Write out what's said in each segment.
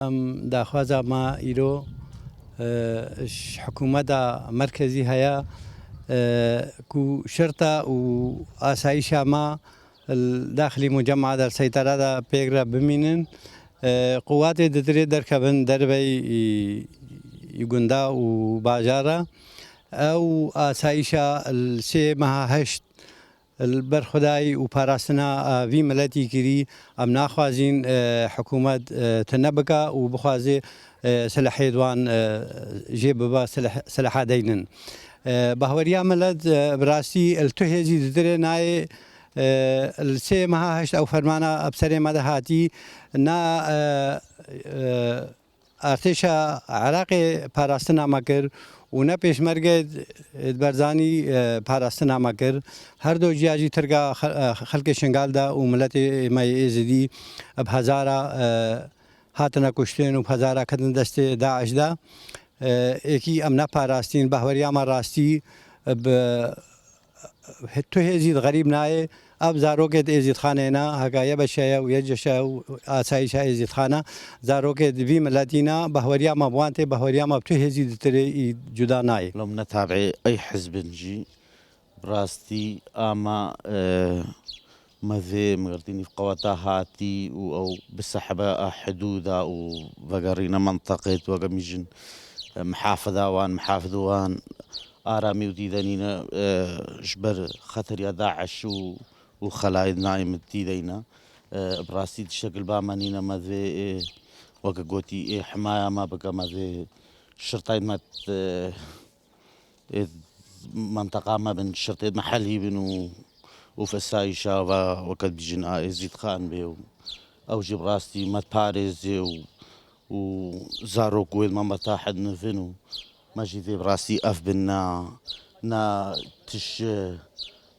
داخوازا ما إيرو حكومة مركزي هيا كو شرطة وآسايشة ما الداخلي مجمع دا السيطرة دا بيغرا بمينن قوات دتري دركبن دربي يغندا وباجارة أو آسايشة السي مها هشت البرخداي وباراستنا في ملتي كري ام ناخوازين حكومه تنبكا وبخوازي سلاح يدوان جيب با سلاح دينن بهوريا ملد براسي التهزي درناي السي مها هشت او فرمانا ابسري مدهاتي نا ارتشا عراقي باراستنا مكر و پیشمرگ برزانی پاراستنا مکر هر دو جیاجی ترگا خلق شنگال دا و ملت مای ازدی اب هزارا هاتنا کشتن و هزارا کدن دست داعش دا یکی امنا پاراستین بهوریا ما راستی اب تو هزید غریب نای اب زاروکت ازید خانه نا هکایه بشیا و یجشا و آسایش ازید خانه زاروکت وی ملتینا بهوریا ما بوانته بهوریا ما تو هزید تری جدا نای لم نتابع أي حزب نجي براستي أما مذي مغرديني في قواتها هاتي أو بالسحبة حدودها وفقرينا منطقة وقميجن محافظة وان محافظوان آرامي وديدانينا جبر خطر يا داعش وخلايد نايم ديدينا براستي شكل بامانينا مذي وقوتي حماية ما بقى مذي شرطين مات منطقة ما بين الشرطين محلي بين وفسايشة وقد بيجن يزيد خان بي أو جيب راستي مات باريس وزاروك ويل ما مرتاحد نفنو ما جيت براسي أف بنا نا تش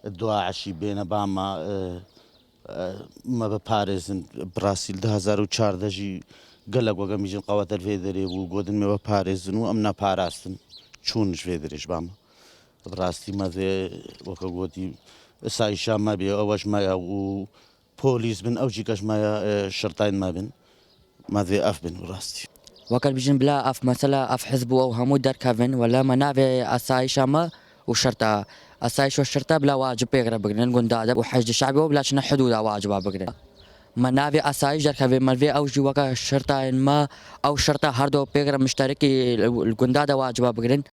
الدعاء عشي بين باما ما بباريس براسي ده 2004 جي قلق وقام يجن قوات الفيدري وقودن ما بباريس وأمنا باراستن شونش فيدريش باما براستي ما ذي وكقولي سايشة ما بي أوش ما يا وبوليس بن أوجي كاش ما يا شرطين ما بين ما ذي أف بن براستي وكان بيجن بلا أف مثلا أف حزبه أو همو در كافن ولا منافع أسايشة ما وشرطة أسايش والشرطة بلا واجب بيغرا بقرن قندادة وحشد الشعبي وبلا شنا حدود واجبها بقرن منافع أسايش در كافن مالفي أو جوا الشرطة ما أو شرطة هردو بيغرا مشتركي القندادة واجبها بقرن